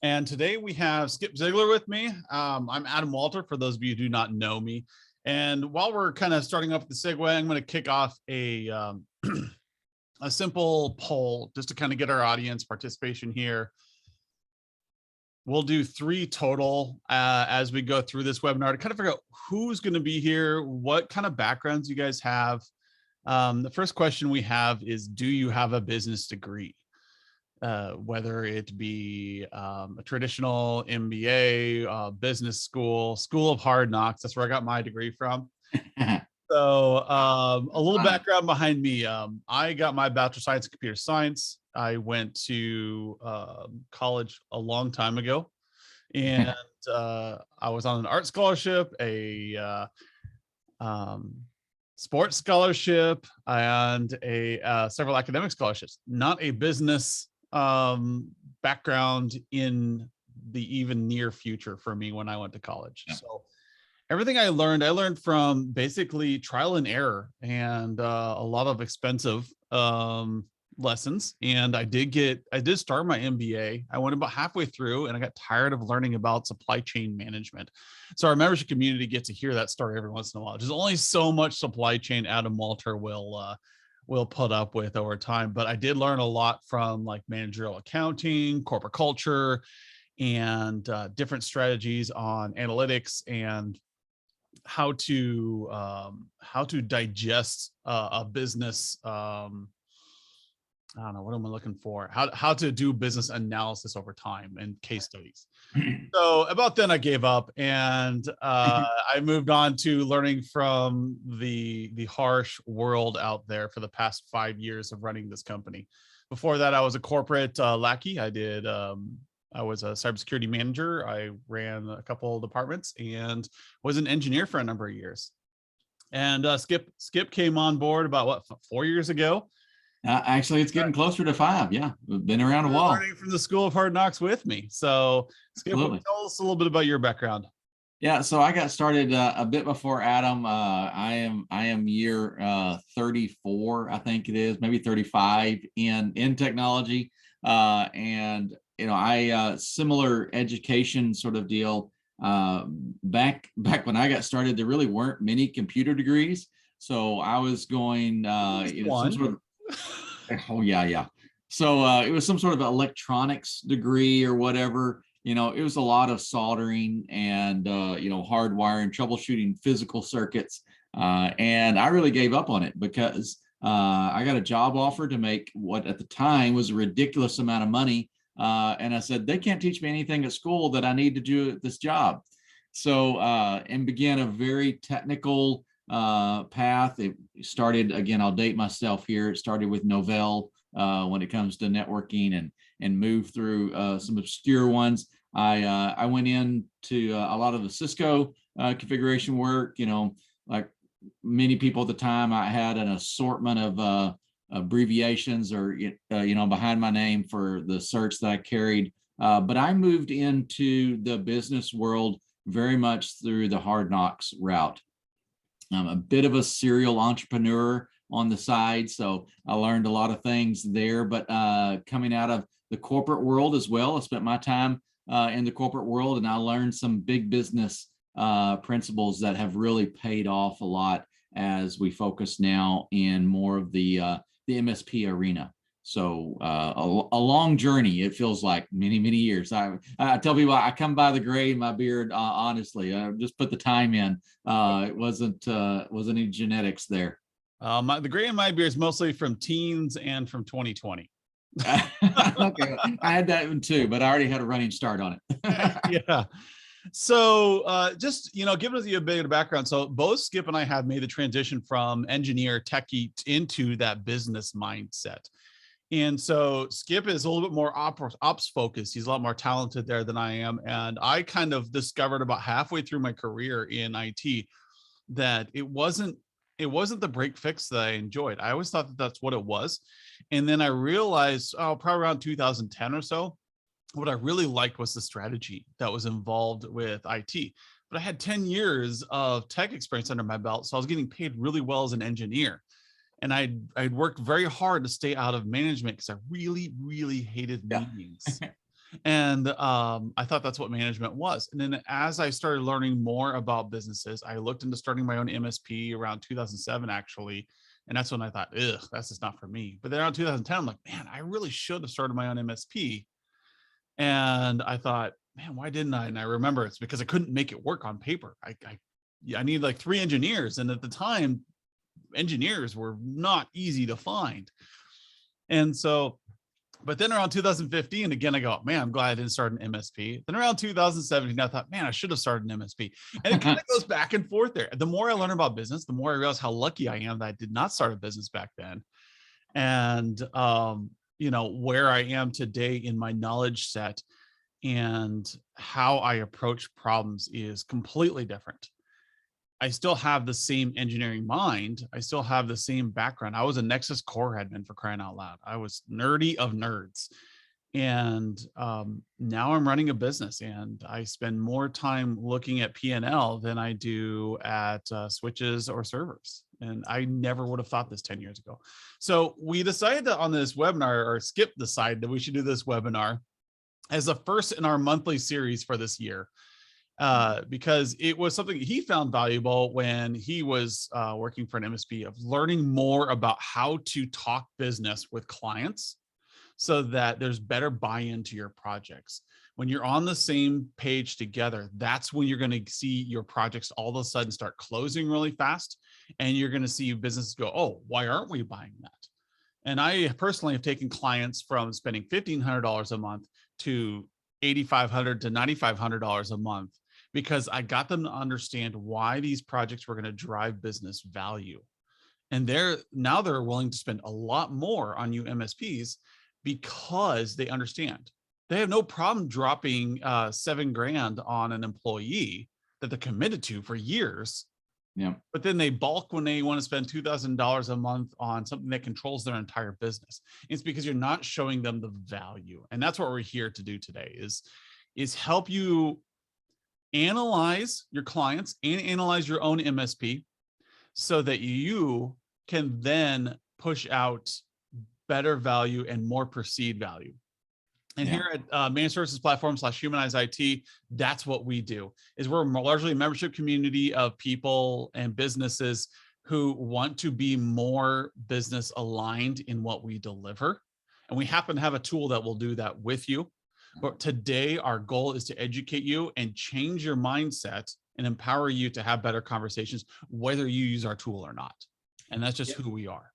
And today we have Skip Ziegler with me. I'm Adam Walter, for those of you who do not know me. And while we're kind of starting off the segue, I'm going to kick off a simple poll just to kind of get our audience participation here. We'll do 3 total as we go through this webinar to kind of figure out who's going to be here, what kind of backgrounds you guys have. The first question we have is, do you have a business degree? Whether it be a traditional MBA, business school, School of Hard Knocks. That's where I got my degree from. So a little background behind me. I got my Bachelor of Science in Computer Science. I went to college a long time ago, and I was on an art scholarship, a sports scholarship, and several academic scholarships. Not a business background in the even near future for me when I went to college. Yeah. So everything I learned from basically trial and error and a lot of expensive lessons. And I did start my MBA. I went about halfway through and I got tired of learning about supply chain management. So our membership community gets to hear that story every once in a while. There's only so much supply chain Adam Walter will put up with over time. But I did learn a lot from like managerial accounting, corporate culture, and different strategies on analytics and how to digest a business. I don't know, what am I looking for? How to do business analysis over time and case studies. So about then I gave up and I moved on to learning from the harsh world out there for the past 5 years of running this company. Before that, I was a corporate lackey. I was a cybersecurity manager. I ran a couple of departments and was an engineer for a number of years. And Skip came on board about 4 years ago. Actually, it's getting closer to 5. Yeah, we've been around a while. Learning from the School of Hard Knocks with me. So, Skip, tell us a little bit about your background. Yeah, so I got started a bit before Adam. I am year 34, I think it is, maybe 35 in technology, and I similar education sort of deal. Back when I got started, there really weren't many computer degrees, so I was going some sort of. Oh yeah. So it was some sort of electronics degree or whatever. It was a lot of soldering and hardwiring, troubleshooting physical circuits. And I really gave up on it because I got a job offer to make what at the time was a ridiculous amount of money. And I said, they can't teach me anything at school that I need to do at this job. So and began a very technical path. It started, again, I'll date myself here. It started with Novell when it comes to networking and moved through some obscure ones. I went into a lot of the Cisco configuration work. Like many people at the time, I had an assortment of abbreviations or behind my name for the certs that I carried. But I moved into the business world very much through the Hard Knocks route. I'm a bit of a serial entrepreneur on the side, so I learned a lot of things there. But coming out of the corporate world as well, I spent my time in the corporate world, and I learned some big business principles that have really paid off a lot as we focus now in more of the MSP arena. So a long journey. It feels like many years. I tell people I come by the gray in my beard. Honestly, I just put the time in. It wasn't any genetics there. The gray in my beard is mostly from teens and from 2020. Okay, I had that one too, but I already had a running start on it. Yeah. So just, giving us a bit of background. So both Skip and I have made the transition from engineer techie into that business mindset. And so Skip is a little bit more ops focused. He's a lot more talented there than I am. And I kind of discovered about halfway through my career in IT that it wasn't the break fix that I enjoyed. I always thought that that's what it was. And then I realized, probably around 2010 or so, what I really liked was the strategy that was involved with IT. But I had 10 years of tech experience under my belt. So I was getting paid really well as an engineer. And I'd worked very hard to stay out of management because I really hated meetings. And I thought that's what management was. And then as I started learning more about businesses, I looked into starting my own MSP around 2007, actually. And that's when I thought, ugh, that's just not for me. But then around 2010, I'm like, man, I really should have started my own MSP. And I thought, man, why didn't I? And I remember it's because I couldn't make it work on paper. I need like 3 engineers. And at the time, engineers were not easy to find. And so, but then around 2015, again, I go, man, I'm glad I didn't start an MSP. Then around 2017, I thought, man, I should have started an MSP. And it kind of goes back and forth there. The more I learn about business, the more I realize how lucky I am that I did not start a business back then. And, where I am today in my knowledge set and how I approach problems is completely different. I still have the same engineering mind. I still have the same background. I was a Nexus core admin, for crying out loud. I was nerdy of nerds. And now I'm running a business, and I spend more time looking at P&L than I do at switches or servers. And I never would have thought this 10 years ago. So we decided to, on this webinar, or Skip decided that we should do this webinar as the first in our monthly series for this year. Because it was something he found valuable when he was working for an MSP, of learning more about how to talk business with clients so that there's better buy-in to your projects. When you're on the same page together, that's when you're going to see your projects all of a sudden start closing really fast. And you're going to see businesses go, oh, why aren't we buying that? And I personally have taken clients from spending $1,500 a month to $8,500 to $9,500 a month, because I got them to understand why these projects were going to drive business value. And they're willing to spend a lot more on you MSPs because they understand. They have no problem dropping $7,000 on an employee that they're committed to for years. Yeah. But then they balk when they want to spend $2,000 a month on something that controls their entire business. It's because you're not showing them the value. And that's what we're here to do today, is help you analyze your clients and analyze your own MSP so that you can then push out better value and more perceived value. And here at Managed Services Platform / Humanize IT, that's what we do. Is we're largely a membership community of people and businesses who want to be more business aligned in what we deliver. And we happen to have a tool that will do that with you. But today, our goal is to educate you and change your mindset and empower you to have better conversations, whether you use our tool or not. And that's just who we are.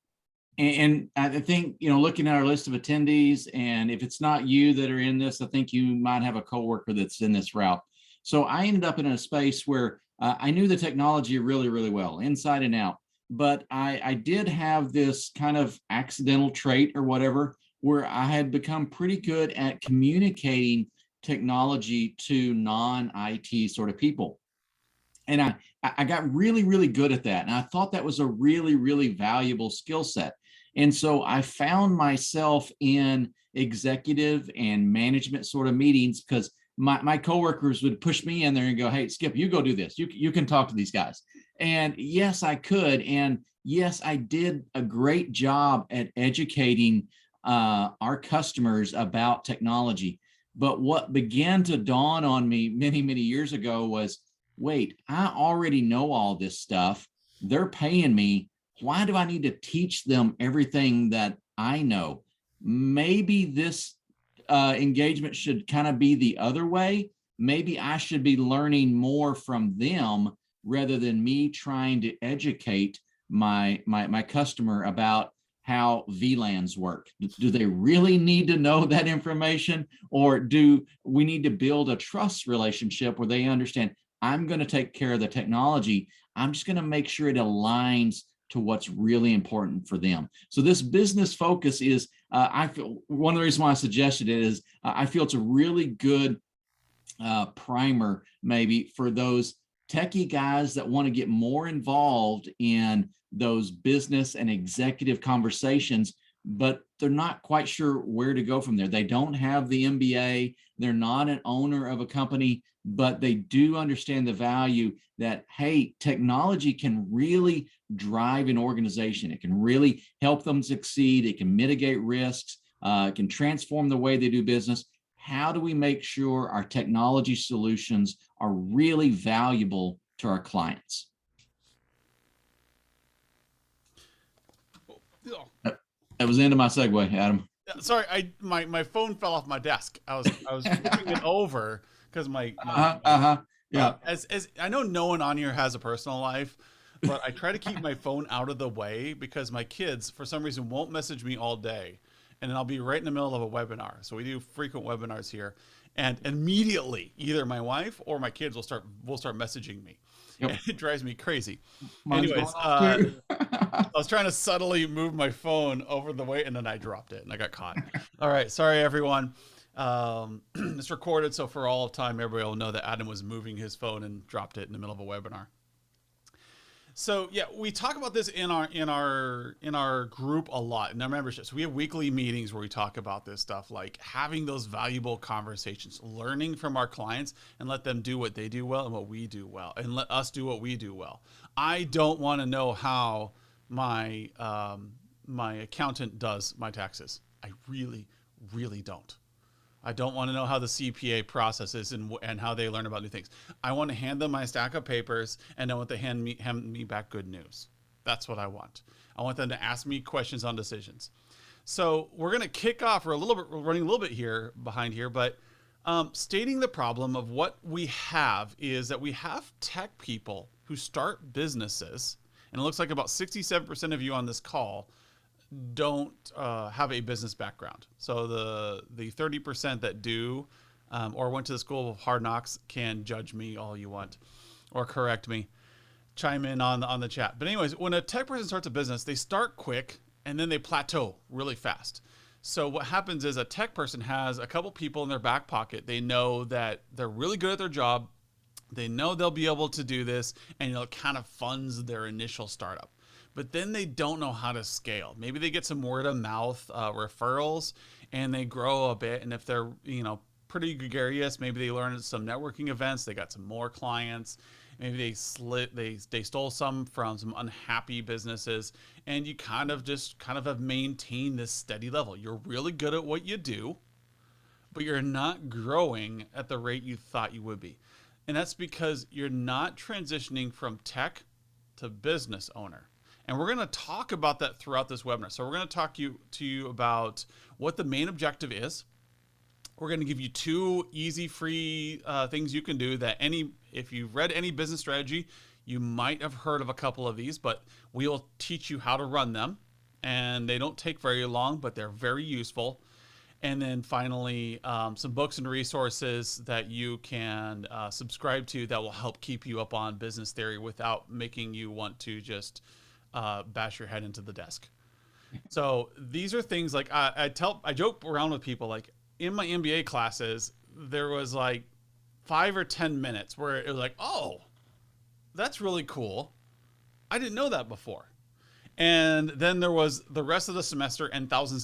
And I think, looking at our list of attendees, and if it's not you that are in this, I think you might have a coworker that's in this route. So I ended up in a space where I knew the technology really, really well, inside and out. But I did have this kind of accidental trait or whatever, where I had become pretty good at communicating technology to non-IT sort of people. And I got really, really good at that. And I thought that was a really, really valuable skill set. And so I found myself in executive and management sort of meetings, because my coworkers would push me in there and go, hey, Skip, you go do this. You can talk to these guys. And yes, I could. And yes, I did a great job at educating our customers about technology. But what began to dawn on me many, many years ago was, wait, I already know all this stuff. They're paying me. Why do I need to teach them everything that I know? Maybe this engagement should kind of be the other way. Maybe I should be learning more from them rather than me trying to educate my customer about how VLANs work. Do they really need to know that information? Or do we need to build a trust relationship where they understand, I'm going to take care of the technology. I'm just going to make sure it aligns to what's really important for them. So this business focus is, I feel, one of the reasons why I suggested it is I feel it's a really good primer maybe for those techie guys that want to get more involved in those business and executive conversations, but they're not quite sure where to go from there. They don't have the MBA. They're not an owner of a company, but they do understand the value that, hey, technology can really drive an organization. It can really help them succeed. It can mitigate risks. It can transform the way they do business. how do we make sure our technology solutions are really valuable to our clients? That was the end of my segue, Adam. Sorry, my phone fell off my desk. I was flipping it over because Yeah. as I know no one on here has a personal life, but I try to keep my phone out of the way because my kids for some reason won't message me all day, and then I'll be right in the middle of a webinar. So we do frequent webinars here, and immediately either my wife or my kids will start messaging me. Yep. And it drives me crazy. Mine's Anyways, going off too. I was trying to subtly move my phone over the way, and then I dropped it and I got caught. All right, sorry everyone. It's recorded, so for all of time, everybody will know that Adam was moving his phone and dropped it in the middle of a webinar. So yeah, we talk about this in our group a lot in our memberships. We have weekly meetings where we talk about this stuff, like having those valuable conversations, learning from our clients, and let them do what they do well and what we do well, and let us do what we do well. I don't want to know how my my accountant does my taxes. I really, really don't. I don't want to know how the CPA processes and how they learn about new things. I want to hand them my stack of papers, and I want to hand me back good news. That's what I want. I want them to ask me questions on decisions. So we're going to kick off. We're running a little bit here behind here, but stating the problem of what we have is that we have tech people who start businesses, and it looks like about 67% of you on this call don't have a business background. So the 30% that do or went to the school of hard knocks can judge me all you want or correct me. Chime in on the chat. But anyways, when a tech person starts a business, they start quick and then they plateau really fast. So what happens is a tech person has a couple people in their back pocket. They know that they're really good at their job. They know they'll be able to do this, and it kind of funds their initial startup. But then they don't know how to scale. Maybe they get some word of mouth referrals and they grow a bit. And if they're, pretty gregarious, maybe they learn at some networking events, they got some more clients. Maybe they stole some from some unhappy businesses, and you kind of have maintained this steady level. You're really good at what you do, but you're not growing at the rate you thought you would be. And that's because you're not transitioning from tech to business owner. And we're going to talk about that throughout this webinar. So we're going to talk to you about what the main objective is. We're going to give you 2 easy, free things you can do that if you've read any business strategy, you might have heard of a couple of these, but we will teach you how to run them. And they don't take very long, but they're very useful. And then finally, some books and resources that you can subscribe to that will help keep you up on business theory without making you want to just bash your head into the desk. So these are things like I joke around with people, like in my MBA classes, there was like 5 or 10 minutes where it was like, oh, that's really cool. I didn't know that before. And then there was the rest of the semester and thousands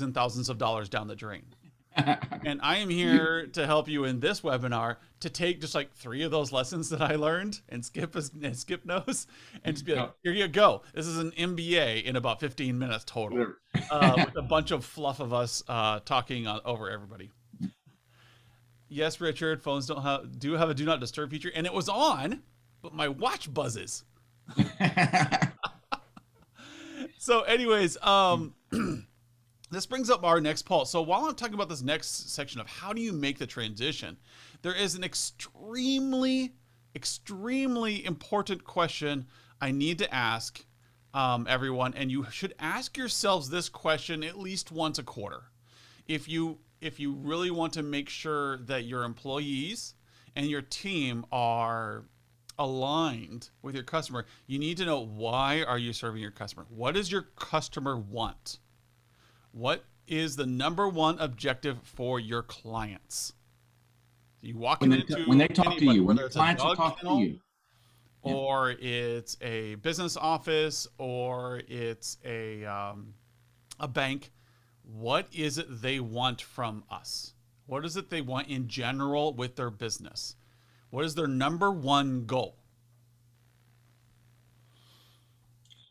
of dollars down the drain. And I am here to help you in this webinar to take just like 3 of those lessons that I learned and Skip knows, and just be like, here you go. This is an MBA in about 15 minutes total, with a bunch of fluff of us talking over everybody. Yes, Richard, phones do have a do not disturb feature, and it was on, but my watch buzzes. So anyways, this brings up our next poll. So while I'm talking about this next section of how do you make the transition, there is an extremely, extremely important question I need to ask everyone, and you should ask yourselves this question at least once a quarter. If you really want to make sure that your employees and your team are aligned with your customer, you need to know, why are you serving your customer? What does your customer want? What is the number one objective for your clients? You walk when they talk to you, when whether it's clients a will dog talk kennel, to you, or it's a business office, or it's a bank, what is it they want from us? What is it they want in general with their business? What is their number one goal?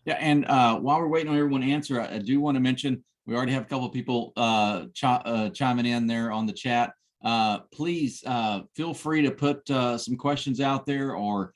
Yeah, and while we're waiting on everyone to answer, I do want to mention we already have a couple of people chiming in there on the chat. please feel free to put some questions out there, or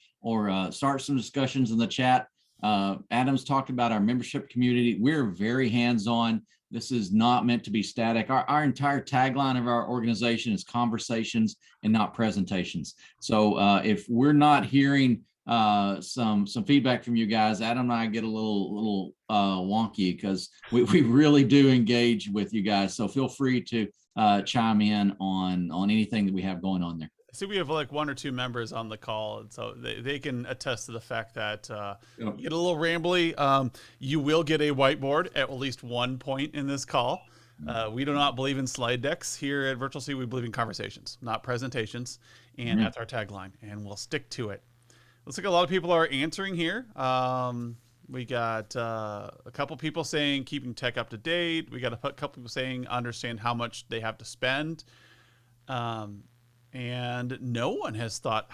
start some discussions in the chat. Adam's talked about our membership community. We're very hands-on. This is not meant to be static. Our entire tagline of our organization is conversations and not presentations. So if we're not hearing some feedback from you guys, Adam and I get a little wonky, because we really do engage with you guys. So feel free to chime in on anything that we have going on there. See, we have like 1 or 2 members on the call, and so they can attest to the fact that you get a little rambly. You will get a whiteboard at least one point in this call. We do not believe in slide decks here at Virtual C. We believe in conversations, not presentations, and that's our tagline, and we'll stick to it. Looks like a lot of people are answering here. We got a couple people saying keeping tech up to date. We got a couple people saying understand how much they have to spend. And no one has thought,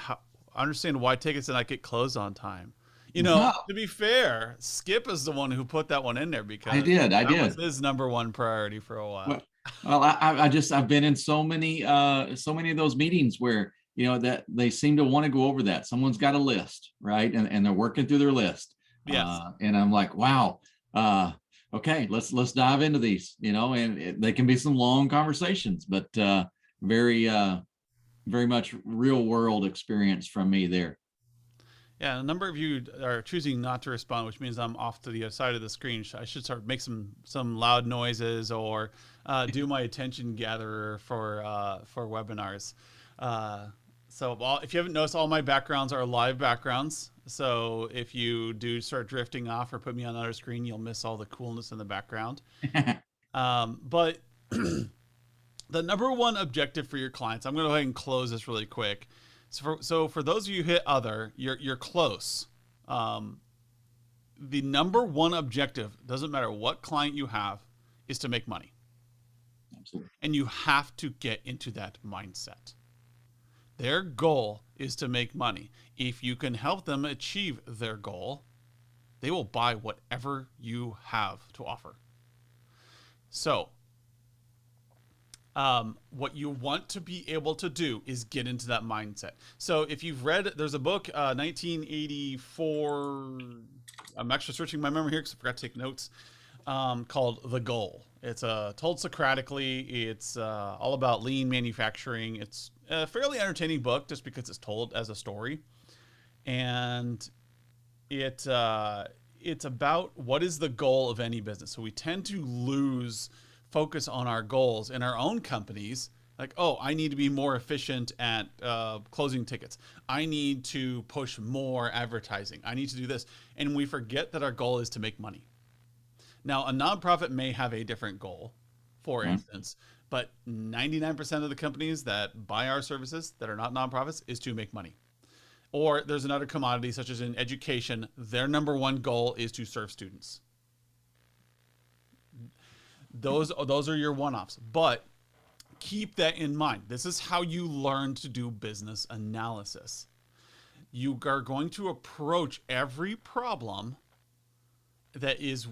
understand why tickets did not get closed on time. You know, to be fair, Skip is the one who put that one in there, because I did. was his #1 priority for a while. Well, I've been in so many of those meetings where, you know, that they seem to want to go over that. Someone's got a list, right? And they're working through their list. Yes. And I'm like, wow. Okay, let's dive into these, you know, and they can be some long conversations, but very much real world experience from me there. Yeah, a number of you are choosing not to respond, which means I'm off to the other side of the screen. I should start make some loud noises, or do my attention gatherer for webinars. So if you haven't noticed, all my backgrounds are live backgrounds. So if you do start drifting off or put me on another screen, you'll miss all the coolness in the background. But the #1 objective for your clients, I'm going to go ahead and close this really quick. So for those of you who hit other, you're close. The #1 objective, doesn't matter what client you have, is to make money. Absolutely. And you have to get into that mindset. Their goal is to make money. If you can help them achieve their goal, they will buy whatever you have to offer. So what you want to be able to do is get into that mindset. So if you've read, there's a book, 1984, I'm actually searching my memory here because I forgot to take notes, called The Goal. It's told Socratically. It's all about lean manufacturing. It's a fairly entertaining book just because it's told as a story. And it's about what is the goal of any business. So we tend to lose focus on our goals in our own companies. Like, oh, I need to be more efficient at closing tickets. I need to push more advertising. I need to do this. And we forget that our goal is to make money. Now, a nonprofit may have a different goal, for instance, but 99% of the companies that buy our services that are not nonprofits is to make money. Or there's another commodity, such as in education, their #1 goal is to serve students. Those are your one-offs, but keep that in mind. This is how you learn to do business analysis. You are going to approach every problem that is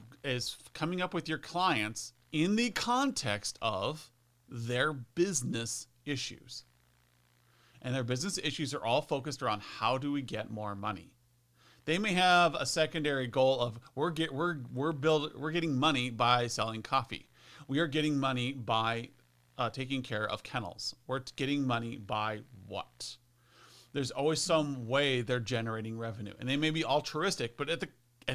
coming up with your clients in the context of their business issues. And their business issues are all focused around how do we get more money. They may have a secondary goal of we're getting money by selling coffee. We are getting money by taking care of kennels. We're getting money by what? There's always some way they're generating revenue, and they may be altruistic, but at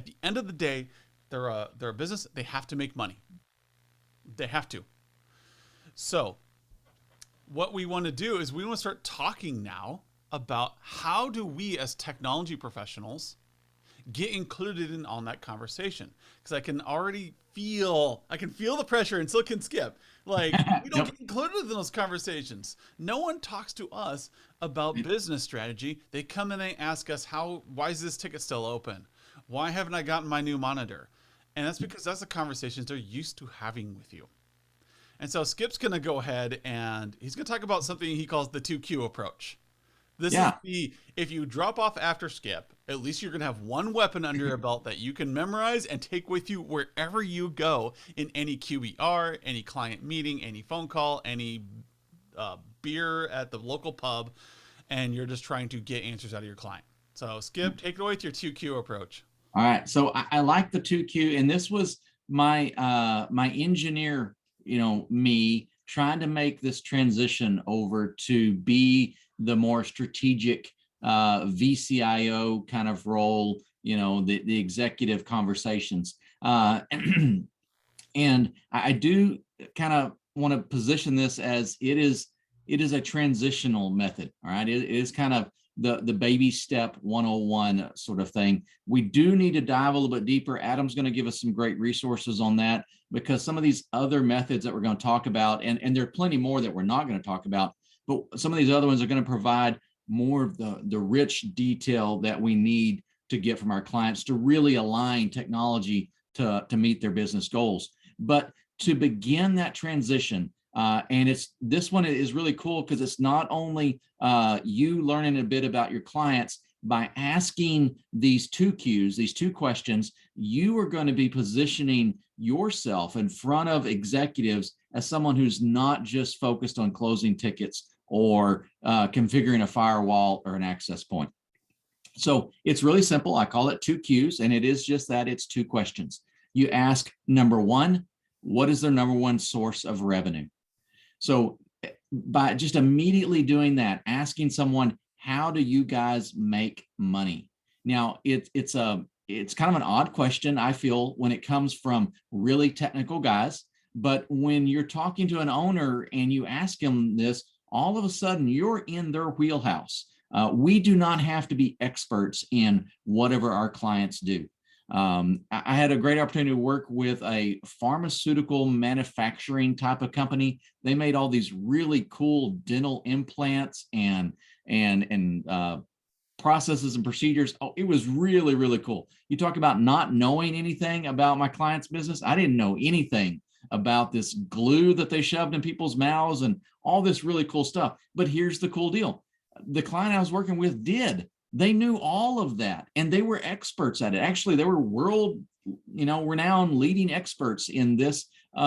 the end of the day, they're a business. They have to make money. They have to. So what we want to do is we want to start talking now about how do we as technology professionals get included in on that conversation, because I can feel the pressure and still can skip. Like, we don't get included in those conversations. No one talks to us about business strategy. They come and they ask us, why is this ticket still open? Why haven't I gotten my new monitor? And that's because that's the conversations they're used to having with you. And so Skip's going to go ahead and he's going to talk about something he calls the 2Q approach. This is if you drop off after Skip, at least you're going to have one weapon under your belt that you can memorize and take with you wherever you go in any QBR, any client meeting, any phone call, any beer at the local pub, and you're just trying to get answers out of your client. So Skip, take it away with your 2Q approach. All right. So I like the 2Q, and this was my my engineer, me trying to make this transition over to be the more strategic VCIO kind of role, the executive conversations. And I do kind of want to position this as it is a transitional method. All right. It is kind of the baby step 101 sort of thing. We do need to dive a little bit deeper. Adam's going to give us some great resources on that, because some of these other methods that we're going to talk about, and there are plenty more that we're not going to talk about, but some of these other ones are going to provide more of the rich detail that we need to get from our clients to really align technology to meet their business goals. But to begin that transition, and this one is really cool because it's not only you learning a bit about your clients. By asking these 2Qs, these 2 questions, you are going to be positioning yourself in front of executives as someone who's not just focused on closing tickets or configuring a firewall or an access point. So it's really simple. I call it 2Qs, and it is just that. It's 2 questions. You ask, number 1, what is their number 1 source of revenue? So by just immediately doing that, asking someone, how do you guys make money? Now, it's kind of an odd question, I feel, when it comes from really technical guys. But when you're talking to an owner and you ask them this, all of a sudden you're in their wheelhouse. We do not have to be experts in whatever our clients do. I had a great opportunity to work with a pharmaceutical manufacturing type of company. They made all these really cool dental implants and processes and procedures. Oh, it was really, really cool. You talk about not knowing anything about my client's business. I didn't know anything about this glue that they shoved in people's mouths and all this really cool stuff. But here's the cool deal. The client I was working with did. They knew all of that, and they were experts at it. Actually, they were renowned leading experts in this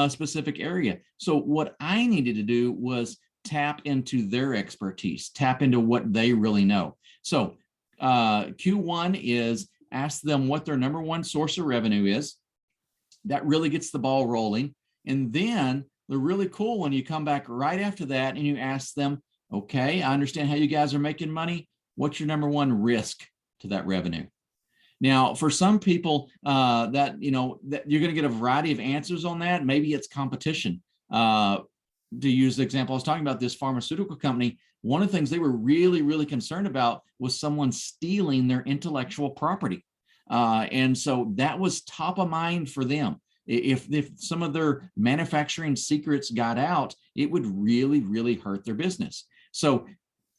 specific area. So what I needed to do was tap into their expertise, tap into what they really know. So Q1 is ask them what their number 1 source of revenue is. That really gets the ball rolling. And then the really cool one, you come back right after that and you ask them, okay, I understand how you guys are making money. What's your number 1 risk to that revenue? Now, for some people, that you're going to get a variety of answers on that. Maybe it's competition. To use the example I was talking about, this pharmaceutical company, one of the things they were really, really concerned about was someone stealing their intellectual property. And so that was top of mind for them. If some of their manufacturing secrets got out, it would really, really hurt their business. So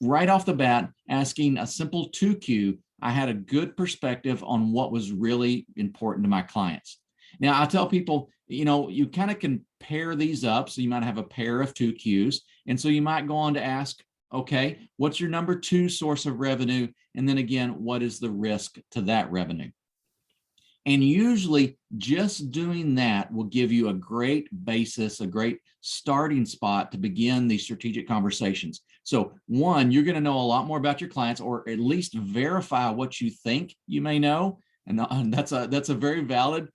right off the bat, asking a simple 2Q, I had a good perspective on what was really important to my clients. Now, I tell people, you kind of can pair these up. So you might have a pair of 2Qs. And so you might go on to ask, okay, what's your number 2 source of revenue? And then again, what is the risk to that revenue? And usually just doing that will give you a great basis, a great starting spot to begin these strategic conversations. So 1, you're going to know a lot more about your clients, or at least verify what you think you may know. And that's a very valid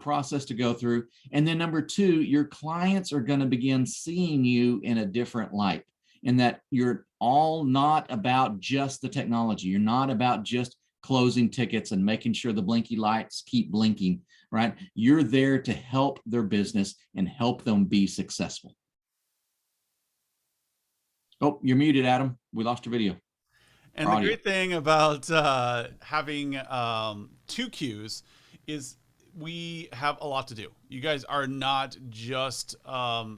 process to go through. And then number 2, your clients are going to begin seeing you in a different light, in that you're all not about just the technology. You're not about just closing tickets and making sure the blinky lights keep blinking, right? You're there to help their business and help them be successful. Oh, you're muted, Adam. We lost your video. And the great thing about having 2Qs is we have a lot to do. You guys are not just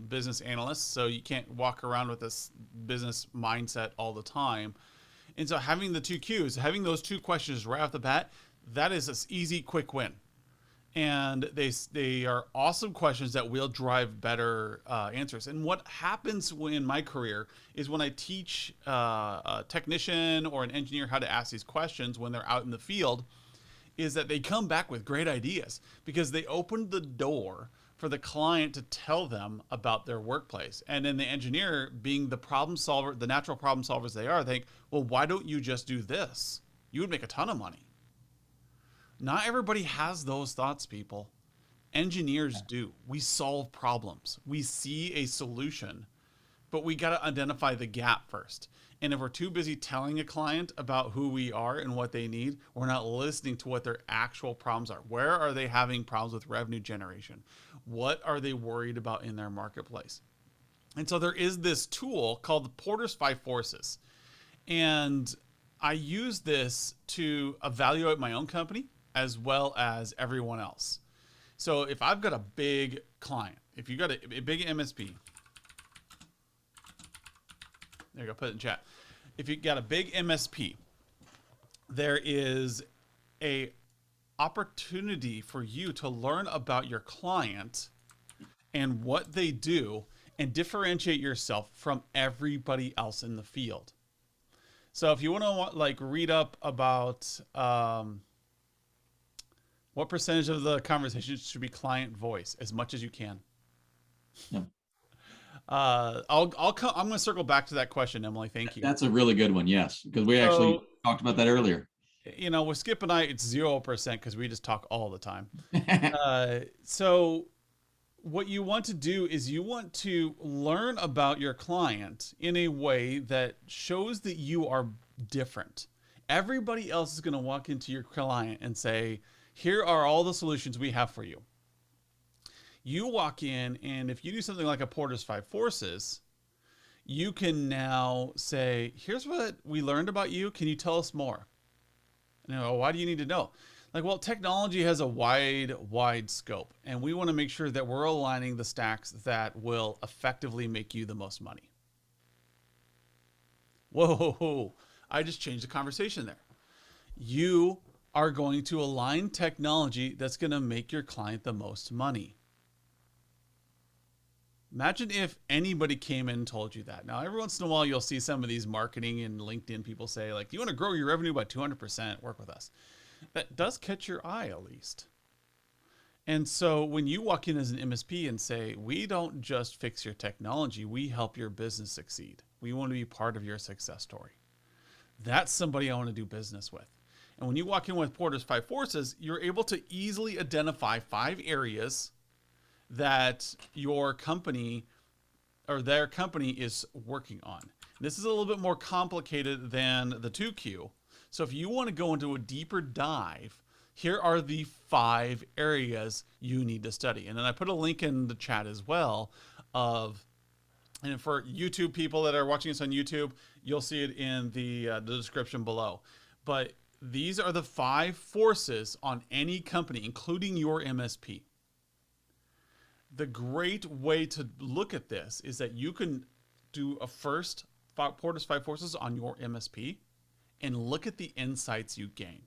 business analysts, so you can't walk around with this business mindset all the time. And so having the 2Qs, having those 2 questions right off the bat, that is an easy, quick win. And they are awesome questions that will drive better answers. And what happens in my career is when I teach a technician or an engineer how to ask these questions when they're out in the field, is that they come back with great ideas because they opened the door for the client to tell them about their workplace. And then the engineer, being the problem solver, the natural problem solvers they are, think, well, why don't you just do this? You would make a ton of money. Not everybody has those thoughts, people. Engineers do. We solve problems. We see a solution, but we got to identify the gap first. And if we're too busy telling a client about who we are and what they need, we're not listening to what their actual problems are. Where are they having problems with revenue generation? What are they worried about in their marketplace? And so there is this tool called the Porter's Five Forces. And I use this to evaluate my own company as well as everyone else. So if I've got a big client, if you've got a big MSP, there you go, put it in chat. If you've got a big MSP, there is a opportunity for you to learn about your client and what they do and differentiate yourself from everybody else in the field. So if you want to like read up about what percentage of the conversation should be client voice, as much as you can. Yeah. I'm going to circle back to that question, Emily. Thank you. That's a really good one. Yes, because we actually talked about that earlier. You know, with Skip and I, it's 0% because we just talk all the time. So what you want to do is you want to learn about your client in a way that shows that you are different. Everybody else is going to walk into your client and say, here are all the solutions we have for you. You walk in, and if you do something like a Porter's Five Forces, you can now say, here's what we learned about you. Can you tell us more? You know, why do you need to know? Like, well, technology has a wide scope, and we want to make sure that we're aligning the stacks that will effectively make you the most money. Whoa, I just changed the conversation there. You are going to align technology that's going to make your client the most money. Imagine if anybody came in and told you that. Now, every once in a while, you'll see some of these marketing and LinkedIn people say, like, you want to grow your revenue by 200%, work with us. That does catch your eye, at least. And so when you walk in as an MSP and say, we don't just fix your technology, we help your business succeed. We want to be part of your success story. That's somebody I want to do business with. And when you walk in with Porter's Five Forces, you're able to easily identify 5 areas that your company or their company is working on. This is a little bit more complicated than the 2Q. So if you want to go into a deeper dive, here are the 5 areas you need to study. And then I put a link in the chat as well of, and for YouTube people that are watching us on YouTube, you'll see it in the description below. But these are the 5 forces on any company, including your MSP. The great way to look at this is that you can do a first Porter's Five Forces on your MSP and look at the insights you gain.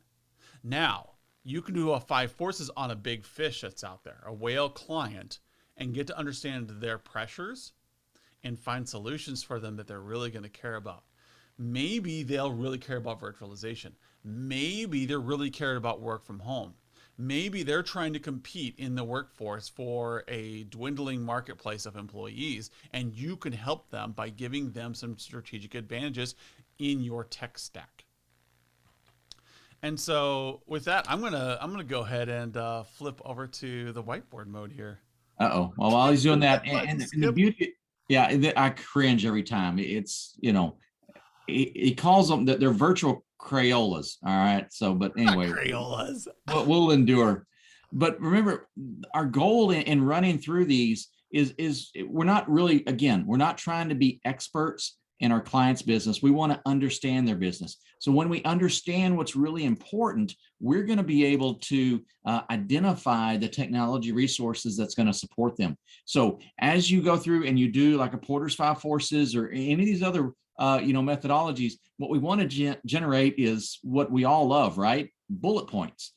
Now, you can do a 5 forces on a big fish that's out there, a whale client, and get to understand their pressures and find solutions for them that they're really going to care about. Maybe they'll really care about virtualization. Maybe they're really cared about work from home. Maybe they're trying to compete in the workforce for a dwindling marketplace of employees, and you can help them by giving them some strategic advantages in your tech stack. And so with that, I'm gonna go ahead and flip over to the whiteboard mode here. Well, while he's doing that, and the beauty, yeah, I cringe every time. It's, you know, he calls them that they're virtual Crayolas. All right. So, but anyway, Crayolas. We'll endure. But remember, our goal in running through these is we're not really, again, we're not trying to be experts in our client's business. We want to understand their business. So when we understand what's really important, we're going to be able to identify the technology resources that's going to support them. So as you go through and you do like a Porter's Five Forces or any of these other methodologies, what we want to generate is what we all love, right? Bullet points.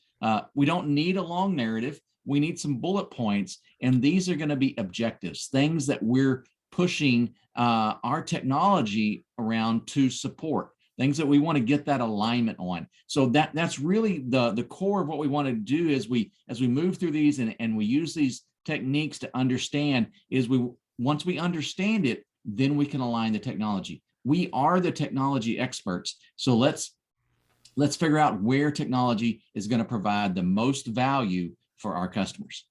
We don't need a long narrative. We need some bullet points. And these are going to be objectives, things that we're pushing our technology around to support, things that we want to get that alignment on. So that's really the core of what we want to do as we move through these and we use these techniques to understand is once we understand it, then we can align the technology. We are the technology experts. So let's figure out where technology is going to provide the most value for our customers.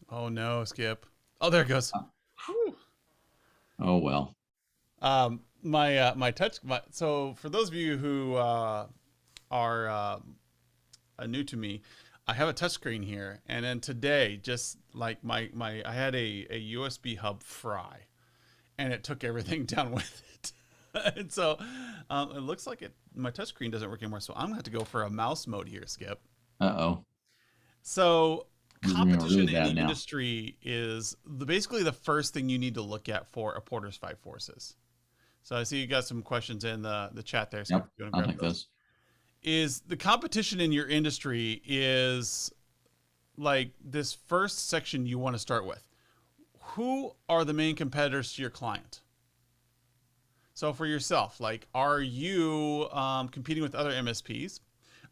Oh no, Skip. Oh, there it goes. Whew. Oh, well. So for those of you who are new to me, I have a touchscreen here, and then today, just like I had a USB hub fry, and it took everything down with it. And so it looks like my touchscreen doesn't work anymore. So I'm gonna have to go for a mouse mode here, Skip. Uh-oh. So This is gonna be competition really in bad the now. industry is basically the first thing you need to look at for a Porter's Five Forces. So I see you got some questions in the chat there. Skip, Yep, if you want to I'll grab take those. those. Is the competition in your industry is like this first section you want to start with? Who are the main competitors to your client? So for yourself, like, are you competing with other MSPs?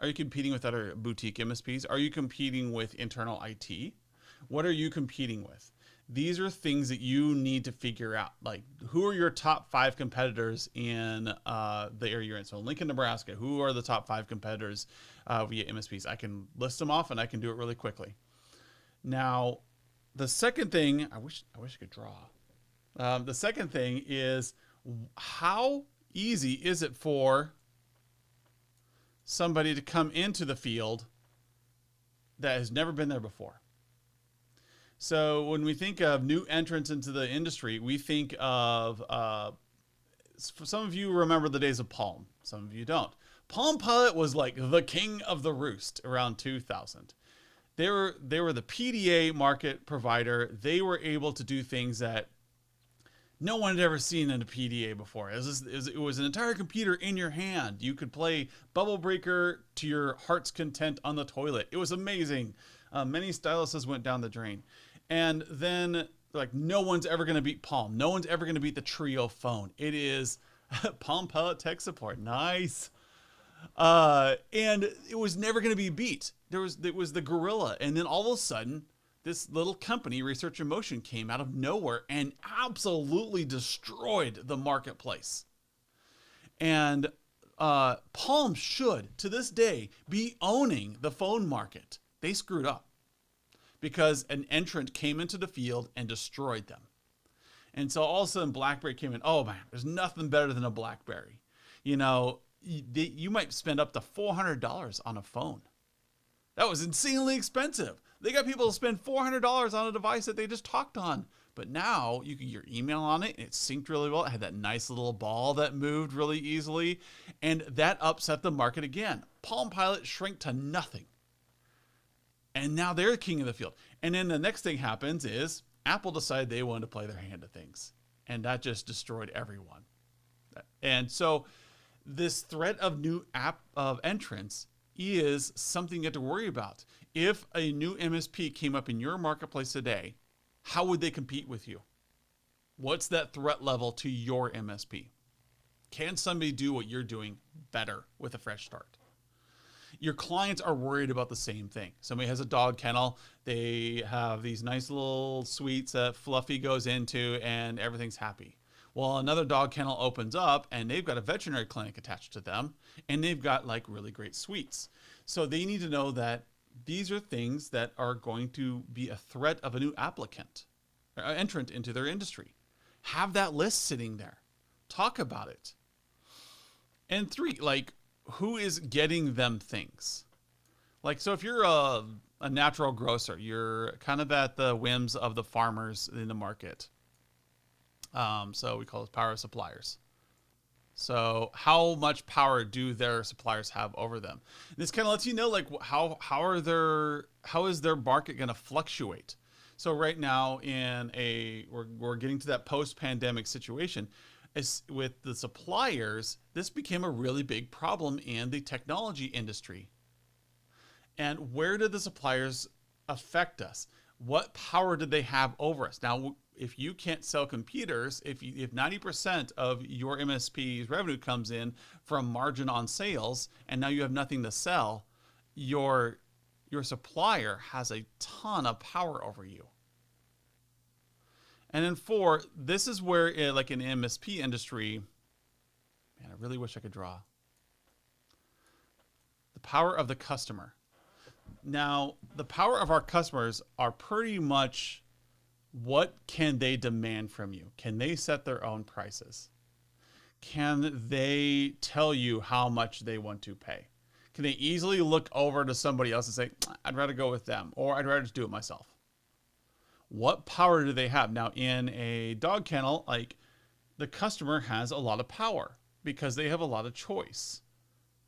Are you competing with other boutique MSPs? Are you competing with internal IT? What are you competing with? These are things that you need to figure out. Like, who are your top 5 competitors in the area you're in? So, Lincoln, Nebraska, who are the top 5 competitors via MSPs? I can list them off, and I can do it really quickly. Now, the second thing, I wish I could draw. The second thing is, how easy is it for somebody to come into the field that has never been there before? So when we think of new entrants into the industry, we think of, for some of you remember the days of Palm. Some of you don't. Palm Pilot was like the king of the roost around 2000. They were the PDA market provider. They were able to do things that no one had ever seen in a PDA before. It was an entire computer in your hand. You could play Bubble Breaker to your heart's content on the toilet. It was amazing. Many styluses went down the drain. And then, like, no one's ever going to beat Palm. No one's ever going to beat the Trio phone. It is Palm Pilot tech support. Nice. And it was never going to be beat. It was the Gorilla. And then all of a sudden, this little company, Research in Motion, came out of nowhere and absolutely destroyed the marketplace. And Palm should, to this day, be owning the phone market. They screwed up because an entrant came into the field and destroyed them. And so all of a sudden, BlackBerry came in. Oh man, there's nothing better than a BlackBerry. You know, you might spend up to $400 on a phone. That was insanely expensive. They got people to spend $400 on a device that they just talked on. But now you can get your email on it, and it synced really well. It had that nice little ball that moved really easily, and that upset the market again. Palm Pilot shrank to nothing. And now they're king of the field. And then the next thing happens is Apple decided they wanted to play their hand of things. And that just destroyed everyone. And so this threat of new entrants is something you have to worry about. If a new MSP came up in your marketplace today, how would they compete with you? What's that threat level to your MSP? Can somebody do what you're doing better with a fresh start? Your clients are worried about the same thing. Somebody has a dog kennel. They have these nice little suites that Fluffy goes into and everything's happy. Well, another dog kennel opens up and they've got a veterinary clinic attached to them and they've got like really great suites. So they need to know that these are things that are going to be a threat of a new entrant into their industry. Have that list sitting there. Talk about it. And 3, like, who is getting them things? Like, so if you're a natural grocer, you're kind of at the whims of the farmers in the market. So we call those power suppliers. So how much power do their suppliers have over them? This kind of lets you know, like, how is their market going to fluctuate? So right now we're getting to that post-pandemic situation. With the suppliers, this became a really big problem in the technology industry. And where did the suppliers affect us? What power did they have over us? Now, if you can't sell computers, if 90% of your MSP's revenue comes in from margin on sales, and now you have nothing to sell, your supplier has a ton of power over you. And then 4, this is where like in the MSP industry, man, I really wish I could draw. The power of the customer. Now, the power of our customers are pretty much, what can they demand from you? Can they set their own prices? Can they tell you how much they want to pay? Can they easily look over to somebody else and say, I'd rather go with them, or I'd rather just do it myself? What power do they have? Now, in a dog kennel, like, the customer has a lot of power because they have a lot of choice.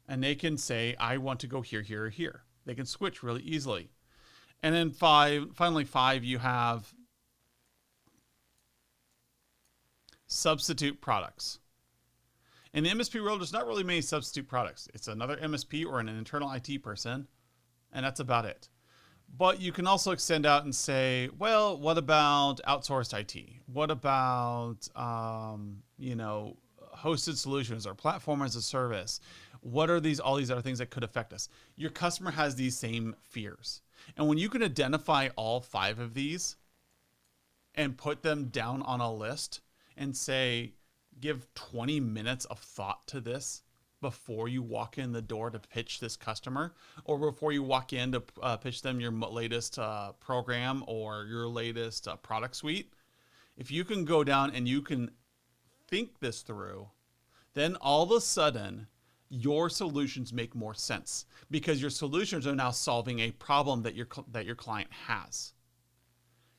And they can say, I want to go here, here, or here. They can switch really easily. And then finally 5, you have substitute products. In the MSP world, there's not really many substitute products. It's another MSP or an internal IT person, and that's about it. But you can also extend out and say, well, what about outsourced IT? What about, hosted solutions or platform as a service? What are all these other things that could affect us? Your customer has these same fears. And when you can identify all 5 of these and put them down on a list and say, give 20 minutes of thought to this before you walk in the door to pitch this customer, or before you walk in to pitch them your latest program or your latest product suite. If you can go down and you can think this through, then all of a sudden your solutions make more sense, because your solutions are now solving a problem that your client has.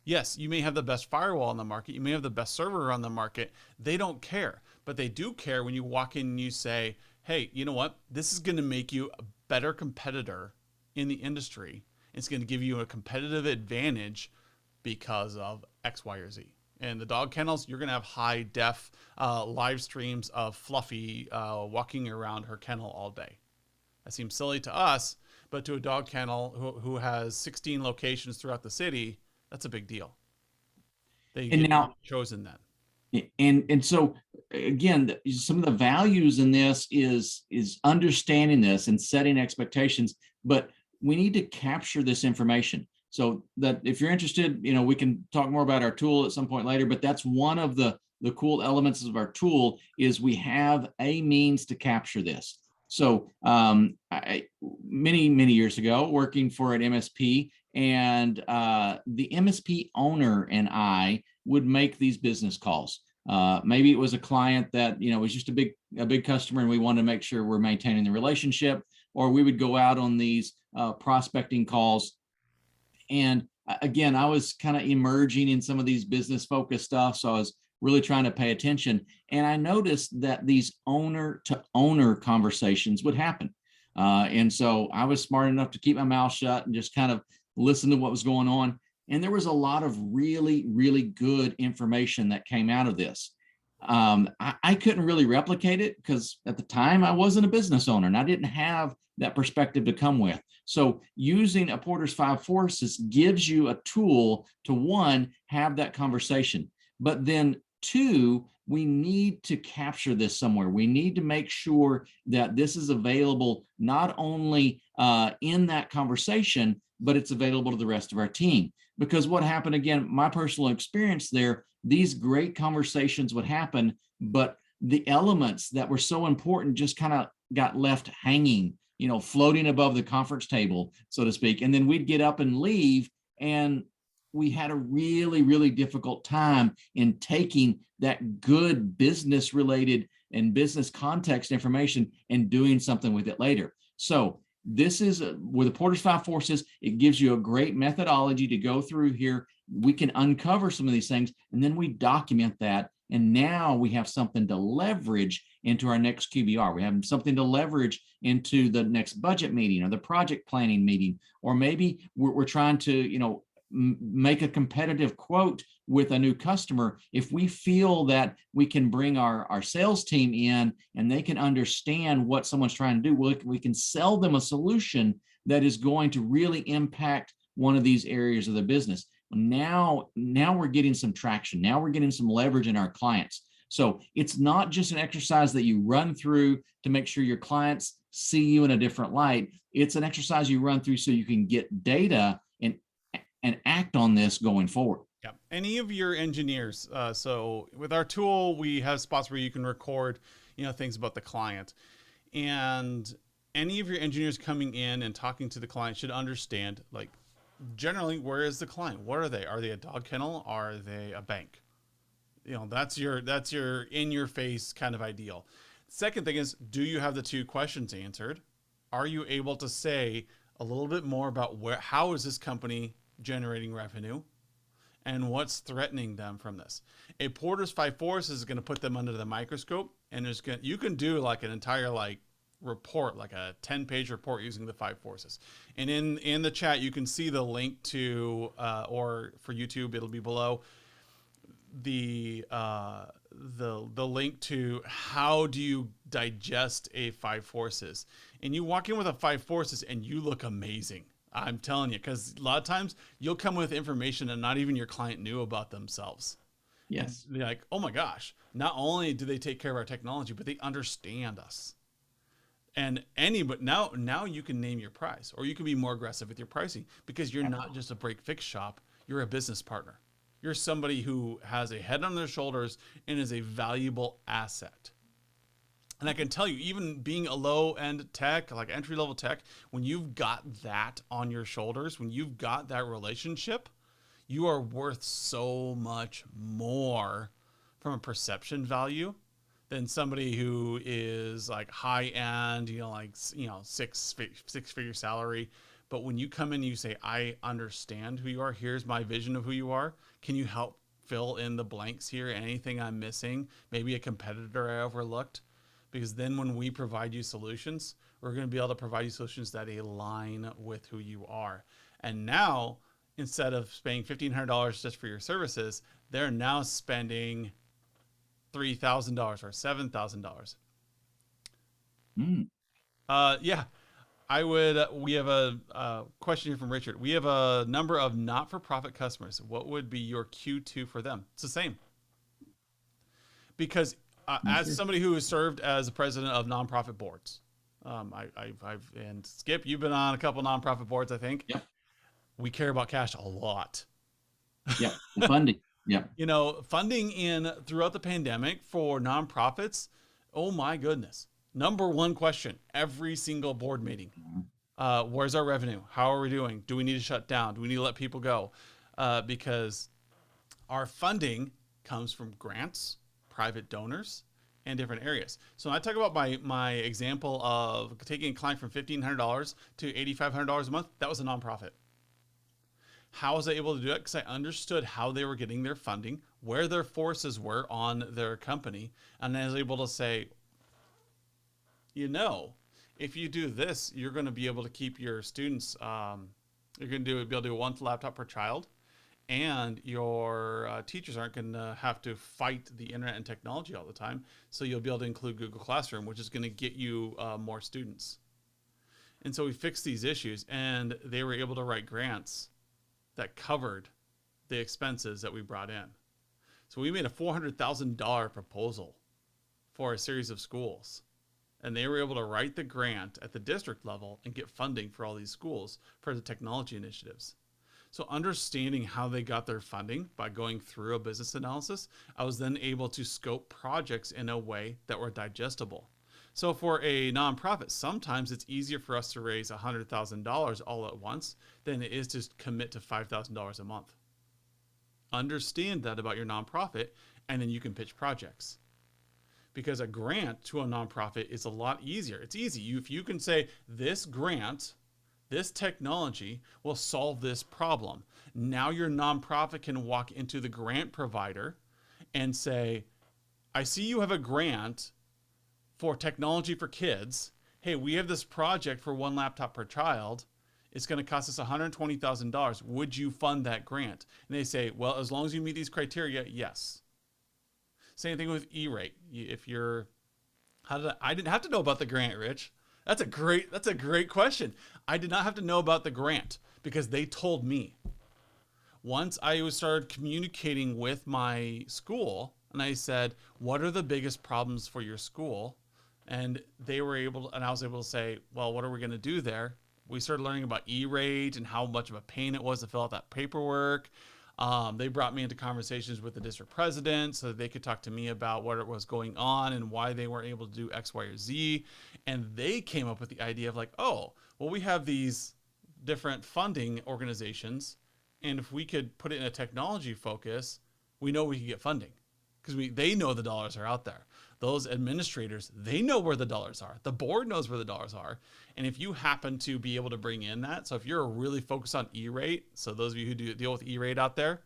Yes, you may have the best firewall on the market. You may have the best server on the market. They don't care, but they do care when you walk in and you say, hey, you know what? This is going to make you a better competitor in the industry. It's going to give you a competitive advantage because of X, Y, or Z. And the dog kennels, you're going to have high def live streams of Fluffy walking around her kennel all day. That seems silly to us, but to a dog kennel who has 16 locations throughout the city, that's a big deal. They And get now, chosen then. and so again, some of the values in this is understanding this and setting expectations, but we need to capture this information. So that if you're interested, we can talk more about our tool at some point later, but that's one of the cool elements of our tool is we have a means to capture this. So many years ago, working for an MSP, and the MSP owner and I would make these business calls. Maybe it was a client that was just a big customer, and we wanted to make sure we're maintaining the relationship, or we would go out on these prospecting calls. And again, I was kind of emerging in some of these business focused stuff, so I was really trying to pay attention. And I noticed that these owner to owner conversations would happen. And so I was smart enough to keep my mouth shut and just kind of listen to what was going on. And there was a lot of really, really good information that came out of this. I couldn't really replicate it because at the time I wasn't a business owner and I didn't have that perspective to come with. So using a Porter's 5 Forces gives you a tool to, 1, have that conversation, but then 2, we need to capture this somewhere. We need to make sure that this is available not only in that conversation, but it's available to the rest of our team. Because what happened, again, my personal experience there, these great conversations would happen, but the elements that were so important just kind of got left hanging, floating above the conference table, so to speak. And then we'd get up and leave, and we had a really, really difficult time in taking that good business related and business context information and doing something with it later. So this is with the Porter's 5 Forces, it gives you a great methodology to go through here. We can uncover some of these things, and then we document that. And now we have something to leverage into our next QBR. We have something to leverage into the next budget meeting or the project planning meeting, or maybe we're trying to, make a competitive quote with a new customer. If we feel that we can bring our sales team in and they can understand what someone's trying to do, we can sell them a solution that is going to really impact one of these areas of the business. Now we're getting some traction. Now we're getting some leverage in our clients. So it's not just an exercise that you run through to make sure your clients see you in a different light. It's an exercise you run through so you can get data and act on this going forward. Yeah. Any of your engineers. So with our tool, we have spots where you can record, things about the client. And any of your engineers coming in and talking to the client should understand, like, generally, where is the client? What are they? Are they a dog kennel? Are they a bank? That's your in your face kind of ideal. Second thing is, do you have the two questions answered? Are you able to say a little bit more about how is this company generating revenue and what's threatening them from this? A Porter's five forces is going to put them under the microscope, and you can do like an entire report, like a 10-page report using the five forces. And in the chat, you can see the link to, or for YouTube, it'll be below, the link to how do you digest a five forces. And you walk in with a five forces and you look amazing. I'm telling you, because a lot of times you'll come with information that not even your client knew about themselves. Yes. And they're like, oh my gosh, not only do they take care of our technology, but they understand us. And but now you can name your price, or you can be more aggressive with your pricing, because you're not just a break fix shop, you're a business partner. You're somebody who has a head on their shoulders and is a valuable asset. And I can tell you, even being a low end tech, like entry level tech, when you've got that on your shoulders, when you've got that relationship, you are worth so much more from a perception value than somebody who is like high end, six figure salary. But when you come in and you say, I understand who you are, here's my vision of who you are, can you help fill in the blanks here? Anything I'm missing, maybe a competitor I overlooked? Because then when we provide you solutions, we're going to be able to provide you solutions that align with who you are. And now, instead of spending $1,500 just for your services, they're now spending $3,000 or $7,000. Yeah, I would. We have a question here from Richard. We have a number of not-for-profit customers. What would be your Q2 for them? It's the same. Because as somebody who has served as the president of nonprofit boards, and Skip, you've been on a couple nonprofit boards, I think. Yep. We care about cash a lot. Yep. The funding. Yep. Funding throughout the pandemic for nonprofits. Oh my goodness. Number one question, every single board meeting. Where's our revenue? How are we doing? Do we need to shut down? Do we need to let people go? Because our funding comes from grants, private donors, and different areas. So when I talk about my example of taking a client from $1,500 to $8,500 a month, that was a nonprofit. How was I able to do it? Because I understood how they were getting their funding, where their forces were on their company, and I was able to say, if you do this, you're going to be able to keep your students. You're going to be able to do one laptop per child, and your teachers aren't going to have to fight the internet and technology all the time. So you'll be able to include Google Classroom, which is going to get you more students. And so we fixed these issues, and they were able to write grants that covered the expenses that we brought in. So we made a $400,000 proposal for a series of schools. And they were able to write the grant at the district level and get funding for all these schools for the technology initiatives. So understanding how they got their funding by going through a business analysis, I was then able to scope projects in a way that were digestible. So for a nonprofit, sometimes it's easier for us to raise $100,000 all at once than it is to commit to $5,000 a month. Understand that about your nonprofit, and then you can pitch projects. Because a grant to a nonprofit is a lot easier. It's easy. If you can say, this grant, this technology will solve this problem. Now your nonprofit can walk into the grant provider and say, I see you have a grant for technology for kids. Hey, we have this project for one laptop per child. It's going to cost us $120,000. Would you fund that grant? And they say, well, as long as you meet these criteria, yes. Same thing with E-rate. I didn't have to know about the grant, Rich. That's a great question. I did not have to know about the grant because they told me. Once I started communicating with my school and I said, what are the biggest problems for your school? And I was able to say, well, what are we going to do there? We started learning about E-rate and how much of a pain it was to fill out that paperwork. They brought me into conversations with the district president so that they could talk to me about what was going on and why they weren't able to do X, Y, or Z. And they came up with the idea of like, oh, well, we have these different funding organizations, and if we could put it in a technology focus, we know we can get funding because they know the dollars are out there. Those administrators, they know where the dollars are. The board knows where the dollars are. And if you happen to be able to bring in that, so if you're really focused on E-rate, so those of you who deal with E-rate out there,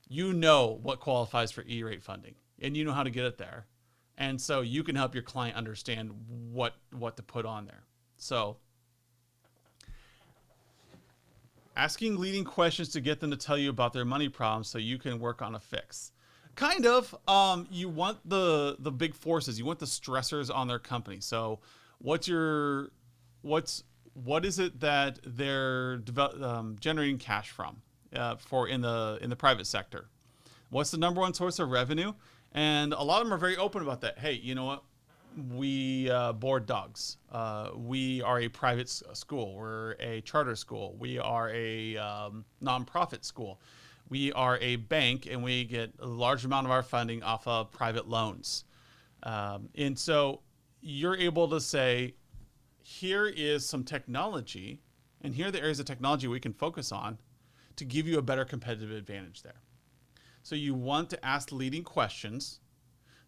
you know what qualifies for E-rate funding and you know how to get it there. And so you can help your client understand what to put on there. So asking leading questions to get them to tell you about their money problems so you can work on a fix. Kind of. You want the big forces. You want the stressors on their company. So what is it that they're generating cash from for in the private sector? What's the number one source of revenue? And a lot of them are very open about that. Hey, you know what? We board dogs. We are a private school. We're a charter school. We are a nonprofit school. We are a bank, and we get a large amount of our funding off of private loans. And so you're able to say, here is some technology, and here are the areas of technology we can focus on to give you a better competitive advantage there. So you want to ask leading questions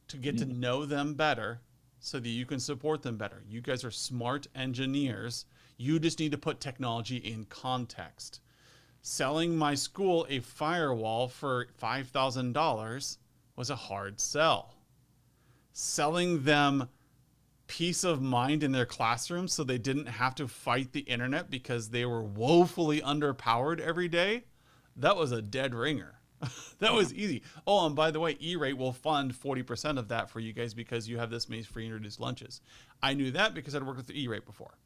to get to know them better so that you can support them better. You guys are smart engineers. You just need to put technology in context. Selling my school a firewall for $5,000 was a hard sell. Selling them peace of mind in their classroom so they didn't have to fight the internet because they were woefully underpowered every day, that was a dead ringer. That was easy. Oh, and by the way, E-rate will fund 40% of that for you guys because you have this many free and reduced lunches. I knew that because I'd worked with E-rate before.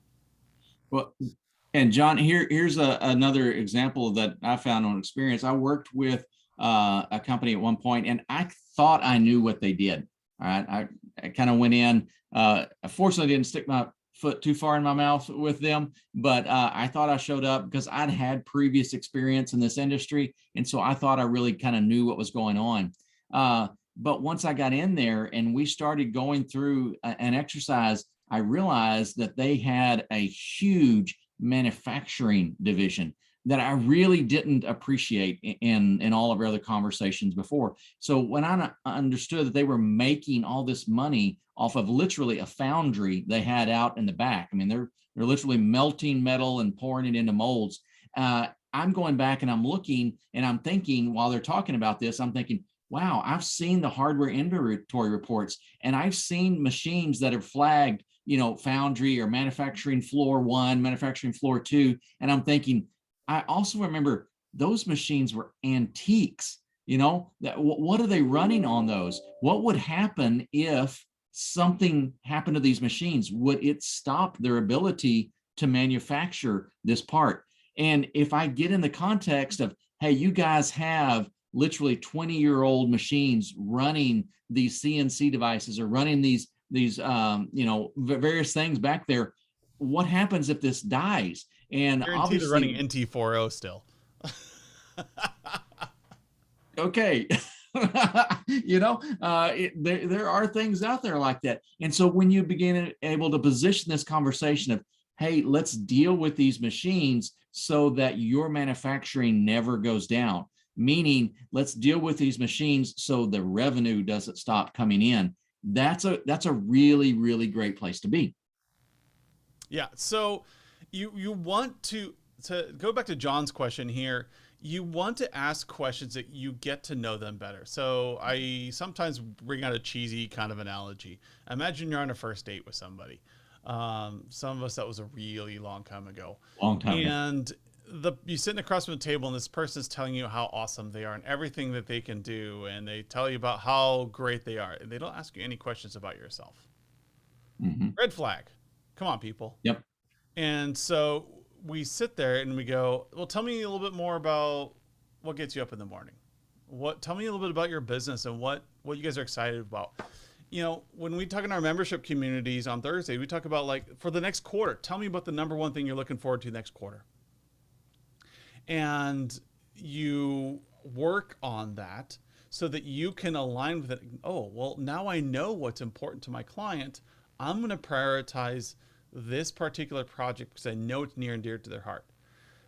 Well, and John, here's another example that I found on experience. I worked with a company at one point, and I thought I knew what they did. All right, I kind of went in. Fortunately, didn't stick my foot too far in my mouth with them, but I thought I showed up because I'd had previous experience in this industry, and so I thought I really kind of knew what was going on. But once I got in there and we started going through an exercise, I realized that they had a huge manufacturing division that I really didn't appreciate in all of our other conversations before. So when I understood that they were making all this money off of literally a foundry they had out in the back, I mean, they're literally melting metal and pouring it into molds. I'm going back and I'm looking and I'm thinking while they're talking about this, I'm thinking, wow, I've seen the hardware inventory reports and I've seen machines that are flagged, foundry or manufacturing floor 1, manufacturing floor 2. And I'm thinking, I also remember those machines were antiques, what are they running on those? What would happen if something happened to these machines? Would it stop their ability to manufacture this part? And if I get in the context of, hey, you guys have literally 20-year-old machines running these CNC devices or running these various things back there, what happens if this dies? And Guaranteed they're running NT40 still. Okay. There are things out there like that. And so when you begin able to position this conversation of, hey, let's deal with these machines so that your manufacturing never goes down, meaning let's deal with these machines so the revenue doesn't stop coming in. That's a really, really great place to be. Yeah. So you want to go back to John's question here. You want to ask questions that you get to know them better. So I sometimes bring out a cheesy kind of analogy. Imagine you're on a first date with somebody. Some of us, that was a really long time ago. And you sitting across from the table and this person's telling you how awesome they are and everything that they can do. And they tell you about how great they are. And they don't ask you any questions about yourself. Mm-hmm. Red flag. Come on, people. Yep. And so we sit there and we go, well, tell me a little bit more about what gets you up in the morning. Tell me a little bit about your business and what you guys are excited about. When we talk in our membership communities on Thursday, we talk about like for the next quarter, tell me about the number one thing you're looking forward to next quarter. And you work on that so that you can align with it. Oh, well, now I know what's important to my client. I'm going to prioritize this particular project because I know it's near and dear to their heart.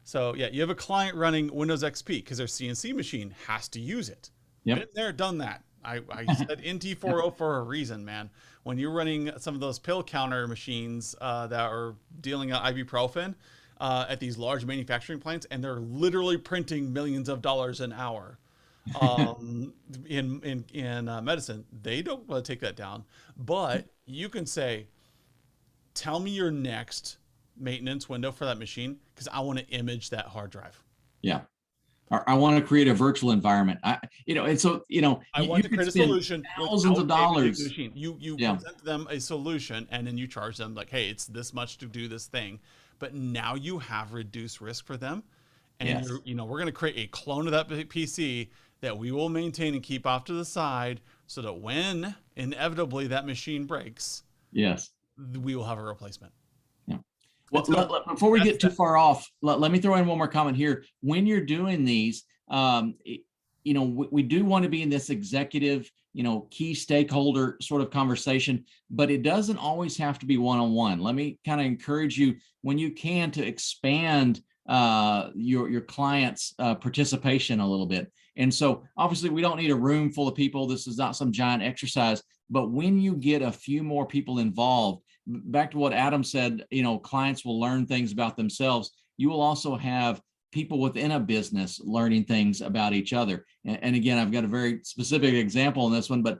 So yeah, you have a client running Windows XP because their CNC machine has to use it. Yep. Been there, done that. I said NT40 for a reason, man. When you're running some of those pill counter machines that are dealing out ibuprofen at these large manufacturing plants, and they're literally printing millions of dollars an hour in medicine, they don't want to take that down. But you can say, tell me your next maintenance window for that machine because I want to image that hard drive. Yeah. I want to create a virtual environment. And so, I want to could create a spend solution thousands of without imaging the dollars. machine. You Yeah. present them a solution and then you charge them like, hey, it's this much to do this thing. But now you have reduced risk for them. And Yes. we're going to create a clone of that PC that we will maintain and keep off to the side so that when inevitably that machine breaks, Yes. we will have a replacement. Yeah. Well, So before we get too far off, let me throw in one more comment here. When you're doing these, we do want to be in this executive, key stakeholder sort of conversation, but it doesn't always have to be one-on-one. Let me kind of encourage you when you can to expand your client's participation a little bit. And so obviously we don't need a room full of people. This is not some giant exercise, but when you get a few more people involved, back to what Adam said, clients will learn things about themselves. You will also have people within a business learning things about each other. And again, I've got a very specific example in this one, but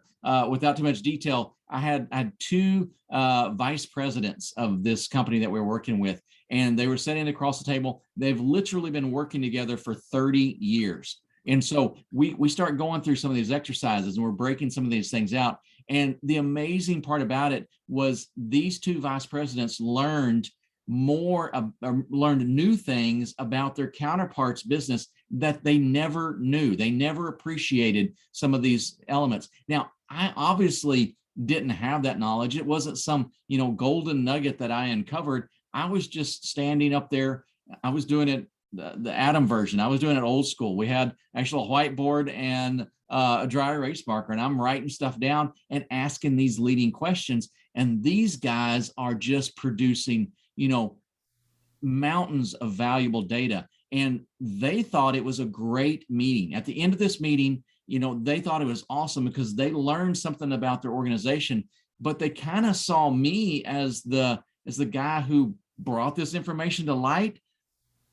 without too much detail, I had two vice presidents of this company that we're working with, and they were sitting across the table. They've literally been working together for 30 years. And so we start going through some of these exercises and we're breaking some of these things out. And the amazing part about it was these two vice presidents learned learned new things about their counterparts' business that they never knew. They never appreciated some of these elements. Now, I obviously didn't have that knowledge. It wasn't some, golden nugget that I uncovered. I was just standing up there. I was doing it the Adam version. I was doing it old school. We had actual whiteboard and a dry erase marker, and I'm writing stuff down and asking these leading questions. And these guys are just producing, mountains of valuable data. And they thought it was a great meeting. At the end of this meeting, they thought it was awesome because they learned something about their organization, but they kind of saw me as the guy who brought this information to light.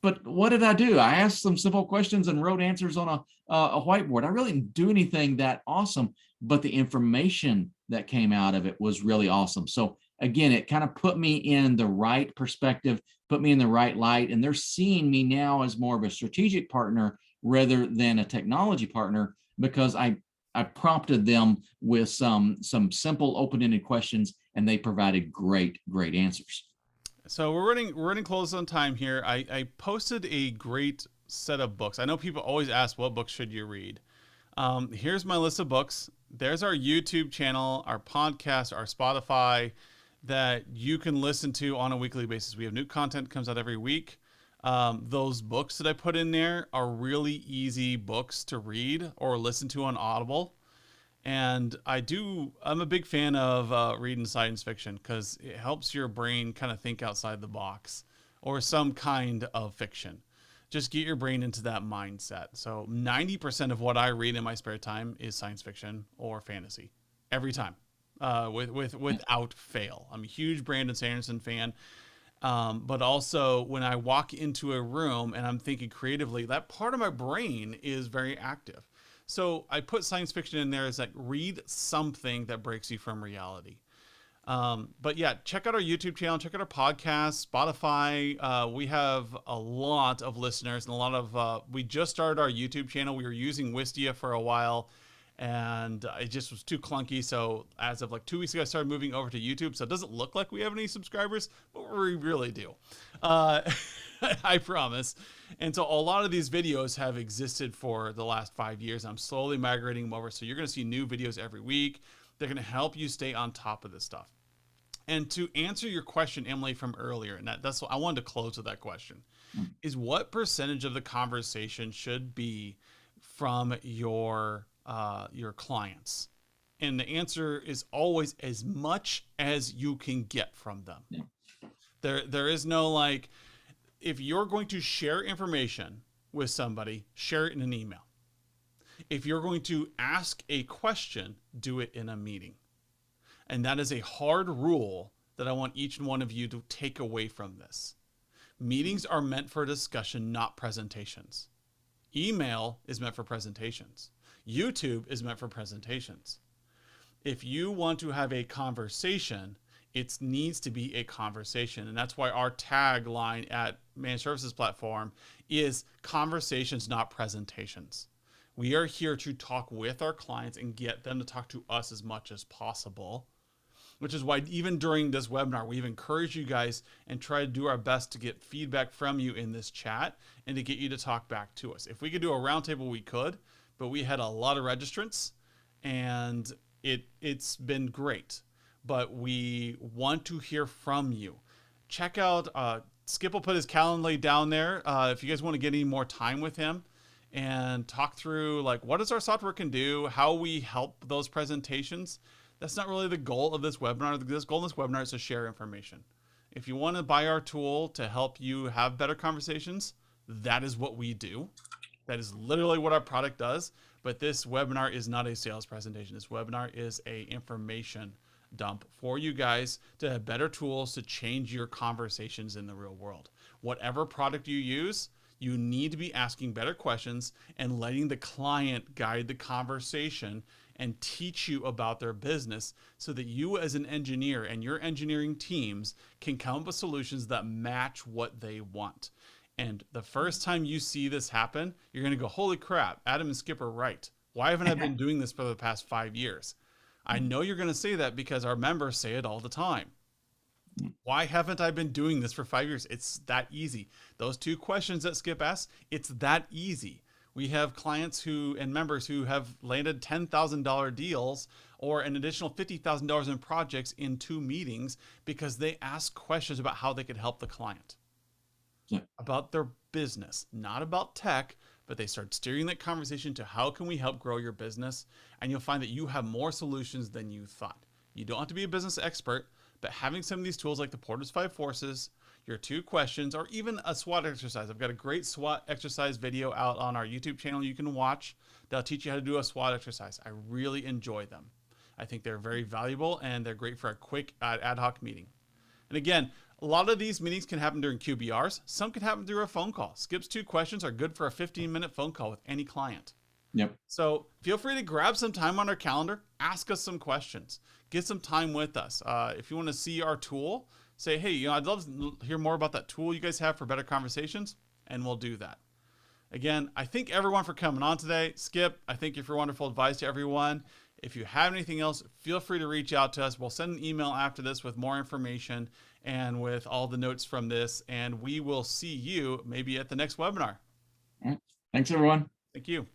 But what did I do? I asked some simple questions and wrote answers on a whiteboard. I really didn't do anything that awesome, but the information that came out of it was really awesome. So again, it kind of put me in the right perspective, put me in the right light, and they're seeing me now as more of a strategic partner rather than a technology partner because I prompted them with some simple open-ended questions, and they provided great answers. So we're running close on time here. I posted a great set of books. I know people always ask, what books should you read? Here's my list of books. There's our YouTube channel, our podcast, our Spotify that you can listen to on a weekly basis. We have new content comes out every week. Those books that I put in there are really easy books to read or listen to on Audible. And I'm a big fan of reading science fiction because it helps your brain kind of think outside the box or some kind of fiction. Just get your brain into that mindset. So 90% of what I read in my spare time is science fiction or fantasy every time, without fail. I'm a huge Brandon Sanderson fan. But also when I walk into a room and I'm thinking creatively, that part of my brain is very active. So I put science fiction in there as like read something that breaks you from reality. But yeah, check out our YouTube channel, check out our podcast, Spotify. We have a lot of listeners and a lot of, we just started our YouTube channel. We were using Wistia for a while and it just was too clunky. So as of like 2 weeks ago, I started moving over to YouTube. So it doesn't look like we have any subscribers, but we really do. I promise. And so a lot of these videos have existed for the last 5 years. I'm slowly migrating them over. So you're going to see new videos every week. They're going to help you stay on top of this stuff. And to answer your question, Emily, from earlier, and that's what I wanted to close with that question, is what percentage of the conversation should be from your clients? And the answer is always as much as you can get from them. Yeah. There is no like, if you're going to share information with somebody, share it in an email. If you're going to ask a question, do it in a meeting. And that is a hard rule that I want each one of you to take away from this. Meetings are meant for discussion, not presentations. Email is meant for presentations. YouTube is meant for presentations. If you want to have a conversation, it needs to be a conversation. And that's why our tagline at Managed Services Platform is conversations, not presentations. We are here to talk with our clients and get them to talk to us as much as possible, which is why even during this webinar, we've encouraged you guys and try to do our best to get feedback from you in this chat and to get you to talk back to us. If we could do a roundtable, we could, but we had a lot of registrants and it's been great, but we want to hear from you. Check out, Skip will put his Calendly down there. If you guys want to get any more time with him and talk through like, what does our software can do, how we help those presentations. That's not really the goal of this webinar. The goal of this webinar is to share information. If you want to buy our tool to help you have better conversations, that is what we do. That is literally what our product does. But this webinar is not a sales presentation. This webinar is a information dump for you guys to have better tools to change your conversations in the real world. Whatever product you use, you need to be asking better questions and letting the client guide the conversation and teach you about their business so that you as an engineer and your engineering teams can come up with solutions that match what they want. And the first time you see this happen, you're going to go, holy crap, Adam and Skip are right. Why haven't I been doing this for the past 5 years? I know you're going to say that because our members say it all the time. Why haven't I been doing this for 5 years? It's that easy. Those 2 questions that Skip asked, it's that easy. We have clients and members who have landed $10,000 deals or an additional $50,000 in projects in 2 meetings because they ask questions about how they could help the client. Yeah. About their business, not about tech, but they start steering that conversation to how can we help grow your business? And you'll find that you have more solutions than you thought. You don't have to be a business expert, but having some of these tools like the Porter's 5 Forces, your 2 questions, or even a SWOT exercise. I've got a great SWOT exercise video out on our YouTube channel you can watch. That'll teach you how to do a SWOT exercise. I really enjoy them. I think they're very valuable and they're great for a quick ad hoc meeting. And again, a lot of these meetings can happen during QBRs. Some can happen through a phone call. Skip's 2 questions are good for a 15-minute phone call with any client. Yep. So feel free to grab some time on our calendar, ask us some questions, get some time with us. If you want to see our tool, say, hey, I'd love to hear more about that tool you guys have for better conversations, and we'll do that. Again, I thank everyone for coming on today. Skip, I thank you for wonderful advice to everyone. If you have anything else, feel free to reach out to us. We'll send an email after this with more information and with all the notes from this, and we will see you maybe at the next webinar. All right. Thanks, everyone. Thank you.